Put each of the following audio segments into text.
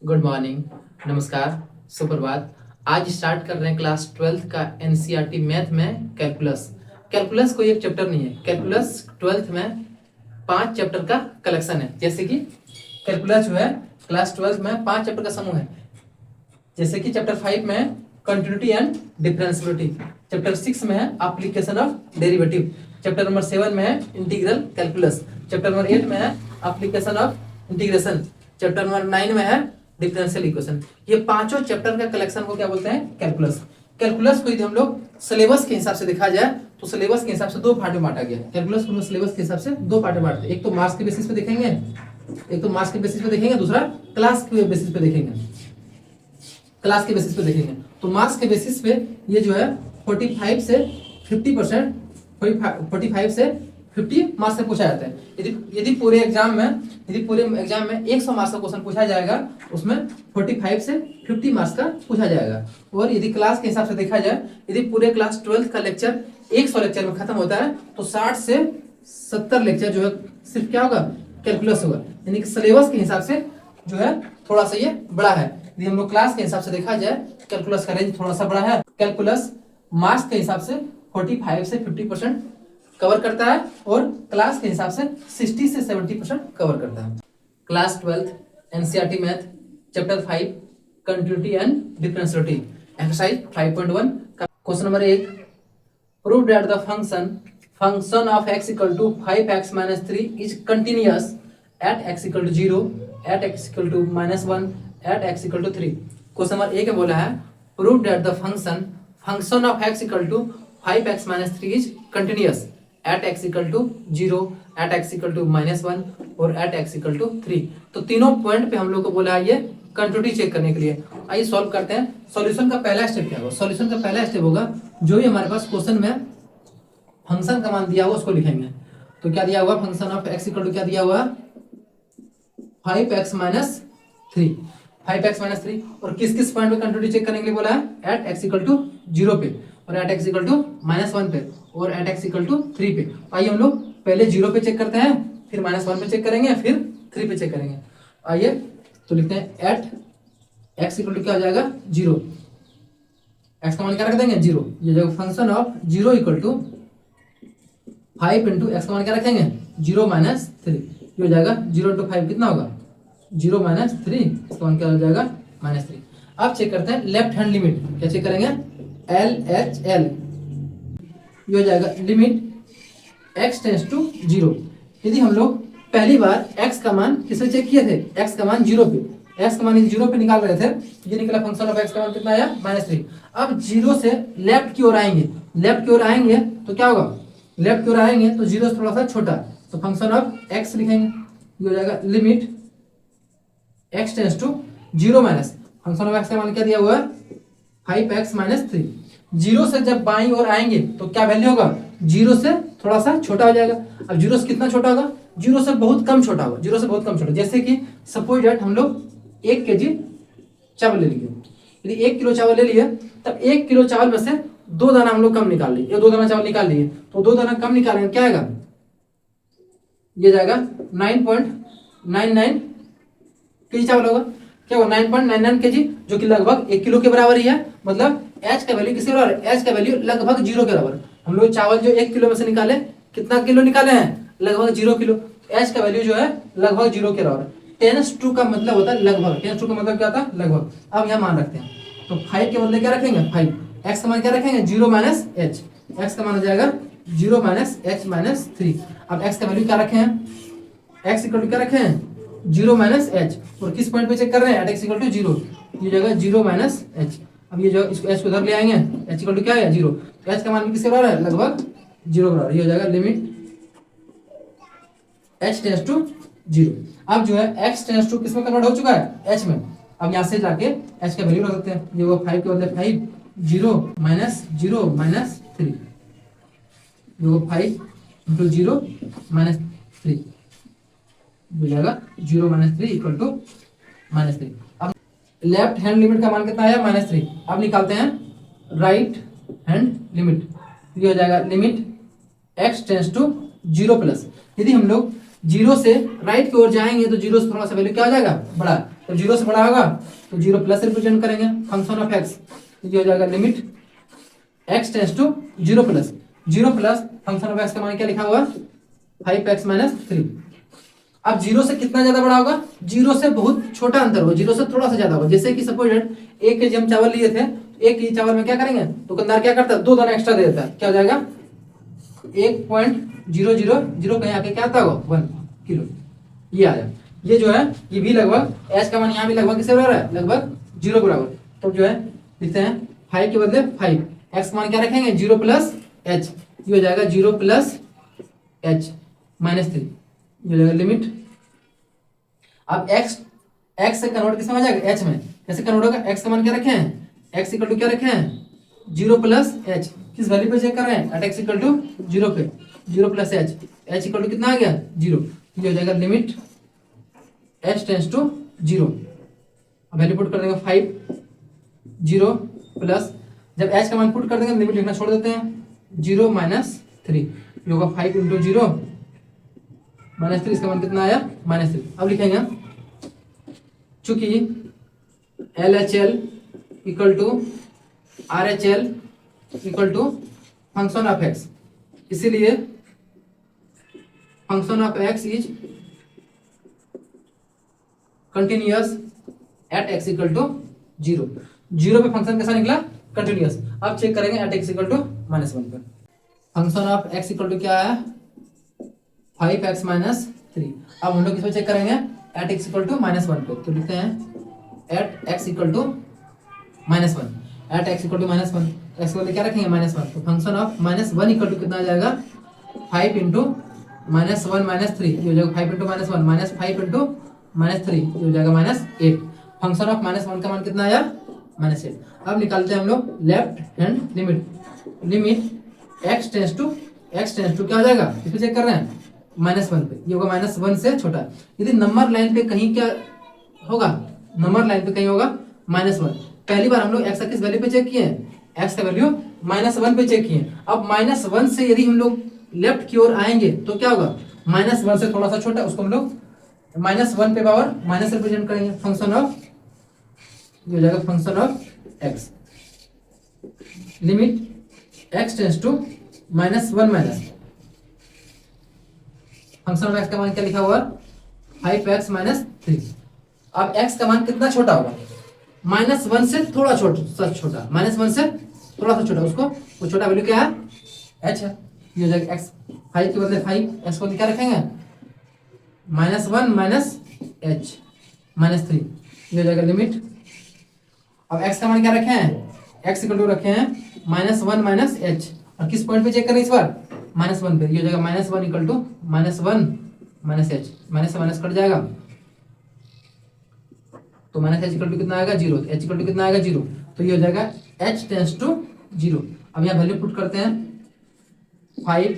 Good morning, नमस्कार, सुप्रभात। आज स्टार्ट कर रहे हैं क्लास 12th का एनसीईआरटी मैथ में कैलकुलस। कैलकुलस कोई एक चैप्टर नहीं है, कैलकुलस 12th में 5 चैप्टर का कलेक्शन है। जैसे कि कैलकुलस जो है क्लास 12th में 5 चैप्टर का समूह है। जैसे कि चैप्टर 5 में कंटिन्यूटी एंड डिफरेंशियबिलिटी, चैप्टर 6 में है application of derivative, chapter number 7 में है इंटीग्रल कैलकुलस, चैप्टर नंबर 8 में है application of integration, chapter number 9 में है डिफरेंशियल इक्वेशन। ये पांचों चैप्टर का कलेक्शन को क्या बोलते हैं? कैलकुलस। कैलकुलस को यदि हम लोग सिलेबस के हिसाब से देखा जाए तो सिलेबस के हिसाब से दो पार्ट में बांटा गया है। कैलकुलस को सिलेबस के हिसाब से दो पार्ट में बांटते हैं। एक तो मार्क्स के बेसिस पे देखेंगे, दूसरा क्लास के बेसिस पे देखेंगे। क्लास के बेसिस पे देखेंगे तो मार्क्स के बेसिस पे ये जो है 45 से 50%, 45 से 50 मार्क्स से पूछा जाता है। यदि पूरे एग्जाम में 100 मार्क्स का क्वेश्चन पूछा जाएगा, उसमें 45 से 50 मार्क्स का पूछा जाएगा। और यदि क्लास के हिसाब से देखा जाए, यदि पूरे क्लास 12th का लेक्चर 100 लेक्चर में खत्म होता है तो 60 से 70 लेक्चर जो है सिर्फ क्या होगा? कैलकुलस होगा। यानी कि सिलेबस के हिसाब से जो है थोड़ा सा ये बड़ा है। यदि हम लोग क्लास के हिसाब से देखा जाए, कैलकुलस का रेंज थोड़ा सा बड़ा है। कैलकुलस मार्क्स के हिसाब से 45 से 50% कवर करता है और क्लास के हिसाब से 60 से 70% कवर करता है। Class 12th NCERT math chapter 5 continuity and differentiability exercise 5.1 का question number 1, prove that the function of x equal to 5x minus 3 is continuous at x equal to 0, at x equal to -1, at x equal to 3। Question number 1 में बोला है prove that the function of x equal to 5x minus 3 is continuous at x equal to 0, at x equal to -1 और eight x equal to 3। तो तीनों point पे हम लोग को बोला है ये कंटिन्यूटी चेक करने के लिए। आइए सॉल्व करते हैं। सॉल्यूशन का पहला स्टेप क्या होगा? सॉल्यूशन का पहला स्टेप होगा जो भी हमारे पास क्वेश्चन में फंक्शन का मान दिया हुआ उसको लिखेंगे। तो क्या दिया हुआ? Function of x equal to क्या दिया हुआ? 5x minus 3, 5x minus 3। और किस किस पॉइंट पे कंटिन्यूटी चेक करने के लिए बोला है? एट x इक्वल टू 0 पे, और एट x इक्वल टू -1 पे, और एट x इक्वल टू 3 पे। आइए हम लोग पहले 0 पे चेक करते हैं, फिर -1 पे चेक करेंगे, फिर 3 पे चेक करेंगे। आइए तो लिखते हैं एट x इक्वल टू क्या हो जाएगा? 0। x का मान क्या रख देंगे? 0। ये जो function of 0 equal to 5 into x का मान क्या रखेंगे? 0 माइनस 3। ये हो जाएगा 0 इंटू 5 कितना होगा? 0 माइनस 3। इसका मान क्या हो जाएगा? -3। अब चेक करते हैं लेफ्ट हैंड लिमिट। क्या चेक करेंगे? LHL। ये हो जाएगा लिमिट x टेंस टू 0। यदि हम लोग पहली बार x का मान किससे चेक किए थे? x का मान 0 पे, x का मान 0 पे निकाल रहे थे, ये निकला फंक्शन ऑफ x का मान कितना आया? -3। अब 0 से लेफ्ट की ओर आएंगे तो क्या होगा? लेफ्ट की ओर आएंगे तो 0 से थोड़ा सा छोटा, तो फंक्शन ऑफ x लिखेंगे। ये हो जाएगा limit x tends to 0 minus function of x का मान क्या दिया हुआ है? 5x - 3। 0 से जब बाईं ओर आएंगे तो क्या वैल्यू होगा? 0 से थोड़ा सा छोटा हो जाएगा। अब 0 से कितना छोटा होगा? 0 से बहुत कम छोटा होगा। 0 से बहुत कम छोटा, जैसे कि सपोज दैट हम लोग 1 kg चावल ले लिए। यदि 1 किलो चावल ले लिए तब 1 किलो चावल में से 2 दाना हम लोग कम निकाल लिए, ये 2 दाना चावल निकाल लिए, तो 2 दाना कम निकालेंगे क्या आएगा? ये जाएगा 9.99 केजी चावल होगा। क्या होगा? 9.99 केजी, जो कि लगभग 1 किलो के बराबर ही है। मतलब एच का वैल्यू किसके बराबर है? एच का वैल्यू लगभग 0 के बराबर। हम लोग चावल जो 1 किलो में से निकाले, कितना किलो निकाले हैं? लगभग 0 किलो। एच का वैल्यू जो है लगभग 0 के बराबर। टेंस टू का मतलब होता है लगभग। टेंस टू का मतलब क्या होता है? लगभग। अब यहाँ मान रखते हैं तो 5 के बदले क्या रखेंगे? 5। एक्स का मान क्या रखेंगे? 0 माइनस एच। एक्स का मान हो जाएगा 0 माइनस एच माइनस 3। अब एक्स का वैल्यू क्या रखे हैं? एक्स इक्वल टू क्या रखे हैं? 0 माइनस एच। और किस पॉइंट पे चेक कर रहे हैं? At x equal to 0। ये जगह 0 माइनस एच। अब ये जो इसको एच को उधर ले आएंगे, एच इक्वल टू क्या है? 0। तो एच का मान किसके बराबर है? लगभग 0 बराबर। ये हो जाएगा लिमिट एच टेंस टू 0। अब जो है एक्स टेंस टू किसमें कन्वर्ट हो चुका है? एच में। अब यहाँ से जाके एच का वैल्यू रख सकते हैं। ये वो 5 के बदले 5, 0 माइनस 0 माइनस 3। जो 5 इंटू 0 माइनस 3 हो जाएगा 0 माइनस 3 इक्वल टू -3। अब लेफ्ट हैंड लिमिट का मान कितना आया? -3। अब निकालते हैं राइट हैंड लिमिट। ये हो जाएगा limit x tends to 0 plus. यदि हम लोग जीरो से राइट की ओर जाएंगे तो जीरो से थोड़ा सा वैल्यू क्या हो जाएगा, बड़ा। तो जीरो से बड़ा होगा तो जीरो प्लस रिप्रेजेंट करेंगे फंक्शन ऑफ एक्स, तो ये हो जाएगा limit x tends to zero plus function of x का मान क्या लिखा हुआ, 5x माइनस 3। अब जीरो से कितना ज्यादा बड़ा होगा, जीरो से बहुत छोटा अंतर होगा, जीरो से थोड़ा सा ज्यादा होगा। जैसे कि सपोज 1 kg हम चावल लिए थे, 1 kg चावल में क्या करेंगे, दुकानदार क्या करता है, 2 दाना एक्स्ट्रा दे देता है, क्या हो जाएगा 1.000 कहीं आके क्या आता होगा 1 किलो, ये आया। ये जो है ये भी लगभग एच का मान यहाँ भी लगभग किससे बराबर है, लगभग 0 बराबर। तो जो है लिखते हैं 5 के बदले 5, एक्स का मान क्या रखेंगे 0 प्लस एच, ये हो जाएगा 0 प्लस एच माइनस 3, ये हो जाएगा लिमिट। अब x से कन्वर्ट किसमें आ जाएगा, h में। कैसे कन्वर्ट होगा, x का मान क्या रखे हैं, x इक्वल टू क्या रखे हैं 0 प्लस एच, किस वैल्यू पे चेक कर रहे हैं, एट x इक्वल टू 0 पे, 0 plus h, h equal to कितना आ गया 0, ये हो जाएगा लिमिट h टेंस टू 0। अब वैल्यू पुट कर देंगे 5, 0 प्लस, जब h का मान पुट कर देंगे लिमिट लिखना छोड़ देते हैं, 0 माइनस 3, ये होगा 5 इंटू 0 माइनस 3, इसका मान कितना आया -3। अब लिखेंगे चूंकि LHL equal to RHL equal to function of x, इसीलिए function of x is continuous at x equal to 0। 0 पे फंक्शन कैसा निकला, कंटिन्यूअस। अब चेक करेंगे एट x इक्वल टू -1 पे, function of x equal to क्या है 5x माइनस 3। अब हम लोग किस पे चेक करेंगे, एट x इक्वल टू -1 पे, तो लिखते हैं at x equal to -1, at x equal to -1, x को क्या रखेंगे -1, तो फंक्शन ऑफ -1 इक्वल टू कितना आ जाएगा 5 इंटू -1 माइनस 3, ये हो जाएगा 5 इंटू -1 माइनस 5 इंटू -3, ये हो जाएगा -8। फंक्शन ऑफ -1 का मान कितना आया -8। अब निकालते हैं हम लोग left hand limit, limit x tends to क्या हो जाएगा, इस पे चेक कर रहे हैं -1 पे, ये होगा -1 से छोटा। यदि नंबर लाइन पे कहीं क्या होगा, नंबर लाइन पे कहीं होगा -1। पहली बार हम लोग x का किस वैल्यू पे चेक किए हैं, x का वैल्यू -1 पे चेक किए। अब -1 से यदि हम लोग लेफ्ट की ओर आएंगे तो क्या होगा, -1 से थोड़ा सा छोटा, उसको हम लोग -1 पे पावर माइनस रिप्रेजेंट करेंगे, फंक्शन ऑफ, ये हो जाएगा function of x, limit x tends to -1 minus, function of x का मान क्या लिखा हुआ 5x माइनस 3। अब x का मान कितना छोटा होगा, -1 से थोड़ा छोटा, -1 से थोड़ा सा छोटा, उसको वो छोटा वैल्यू क्या है h है, ये हो जाएगा x, 5 के बदले 5, x को क्या रखेंगे -1 माइनस h माइनस 3, ये हो जाएगा लिमिट। अब x का मान क्या रखे हैं, x इक्वल टू रखे हैं -1 माइनस h, और किस पॉइंट पे चेक करें इस बार -1 पे, ये हो जाएगा -1 equal to -1 minus h, minus से माइनस कट जाएगा तो माइनस h इक्वल टू कितना आएगा 0, h इक्वल टू कितना आएगा 0, तो ये हो जाएगा h टेंस टू 0। अब यहाँ वैल्यू पुट करते हैं 5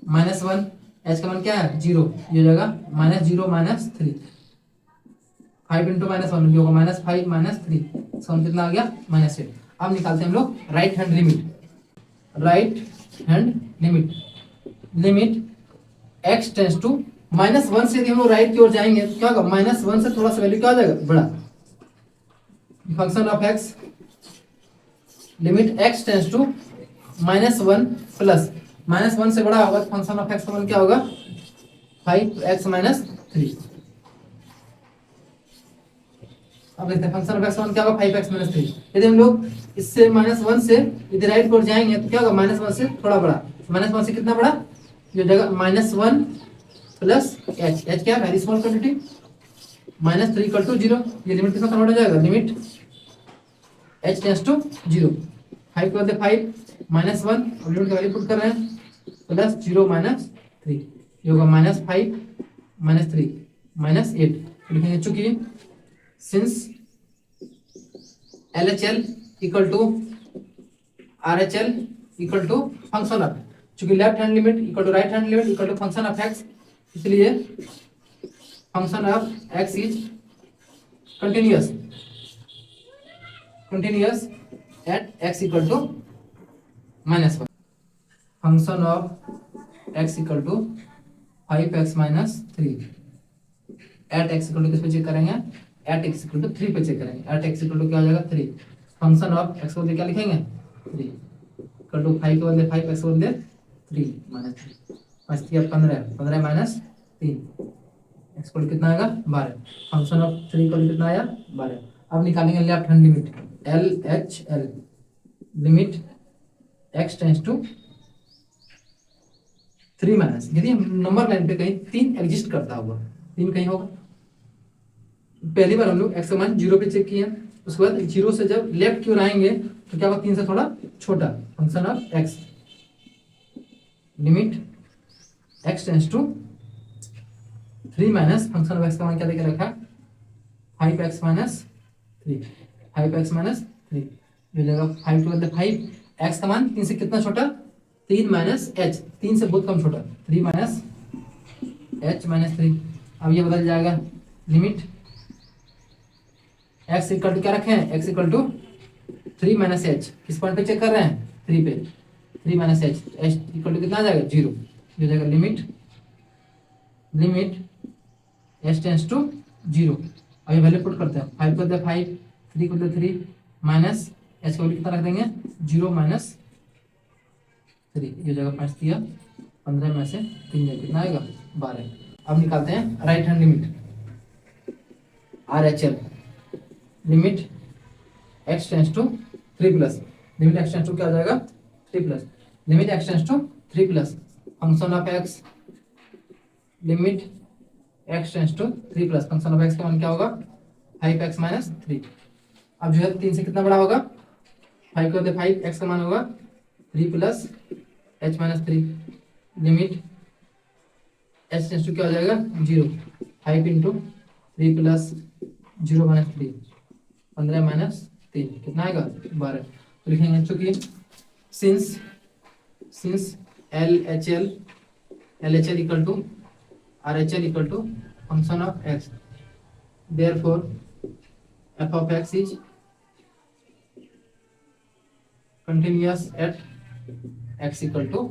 -1, h का मान क्या है 0, ये हो जाएगा -0 माइनस 3, 5 इंटू -1 ये होगा -5 माइनस 3, इसका मान कितना आ गया -8। अब निकालते हैं हम लोग right hand limit, right hand limit, limit x tends to -1 से यदि हम लोग राइट की ओर जाएंगे तो क्या होगा, -1 से थोड़ा सा वैल्यू क्या हो जाएगा बड़ा, function of x, limit x tends to -1 plus, -1 से बड़ा होगा तो फंक्शन ऑफ x का मान क्या होगा 5x माइनस 3। अब देखते हैं फंक्शन ऑफ x का मान क्या होगा 5x माइनस 3। यदि हम लोग इससे -1 से यदि राइट की ओर जाएंगे तो क्या होगा, -1 से थोड़ा बड़ा, -1 से कितना बड़ा, ये हो जाएगा -1 प्लस h क्या है very small quantity, -3 equal to 0, ये लिमिट किसमें कन्वर्ट हो जाएगा, लिमिट h टेंस टू 0, 5 के बदले 5 -1, और लिमिट का वैल्यू पुट कर रहे हैं प्लस 0 माइनस 3, ये होगा -5 माइनस 3 माइनस 8। लिखेंगे चूंकि since LHL equal to RHL equal to function of, चूंकि left hand limit equal to right hand limit equal to function of x, इसलिए function of x is continuous, continuous at x equal to -1, function of x equal to 5x minus 3 at x equal to किस पे check करेंगे, eight x equal to 3 पे check करेंगे। Eight x equal to क्या हो जाएगा 3, function of x को बदले क्या लिखेंगे 3 इक्वल टू 5 के बदले 5 एक्स को बदले 3 minus 3 5 3 15 15 minus 3 x equal to कितना आएगा 12, फंक्शन ऑफ 3 इक्वल टू कितना आया 12। अब निकालेंगे left hand limit L H L, limit x tends to 3 minus, यदि हम नंबर लाइन पे कहीं 3 एग्जिस्ट करता होगा, 3 कहीं होगा, पहली बार हम लोग एक्स का मान 0 पे चेक किया, उसके बाद 0 से जब लेफ्ट की ओर आएंगे तो क्या होगा 3 से थोड़ा छोटा, function of x limit x tends to 3 minus function of x का मान क्या देके रखा 5x माइनस 3 5x माइनस 3 ये जगह 5 के बदले 5 एक्स का मान 3 से कितना छोटा 3 माइनस एच, 3 से बहुत कम छोटा 3 माइनस एच माइनस 3। अब ये बदल जाएगा लिमिट एक्स इक्वल टू क्या रखे हैं, x equal to 3 minus h, किस पॉइंट पे चेक कर रहे हैं 3 पे, 3 minus h, h equal to कितना आ जाएगा 0, ये हो जाएगा लिमिट एच टेंस टू 0। अब ये वैल्यू पुट करते हैं 5 को दे 5 3 को दे 3 माइनस एच का वैल्यू कितना रख देंगे 0 माइनस 3, ये जगह 5 दिया 15 में से 3 जाए कितना आएगा 12। अब निकालते हैं right hand limit R H L, limit x tends to 3 plus, limit x tends to क्या हो जाएगा 3 plus, limit x tends to 3 plus function of x, limit x tends to 3 plus function of x का मान क्या होगा 5x minus 3। अब जो है 3 से कितना बड़ा होगा 5 को दे 5 x का मान होगा 3 plus h minus 3, limit h tends to क्या हो जाएगा 0, 5 इंटू 3 प्लस 0 माइनस 3 15 माइनस 3 कितना आएगा 12। तो लिखेंगे चूंकि since L H L equal to R H L equal to function of x, therefore f of x is continuous at x equal to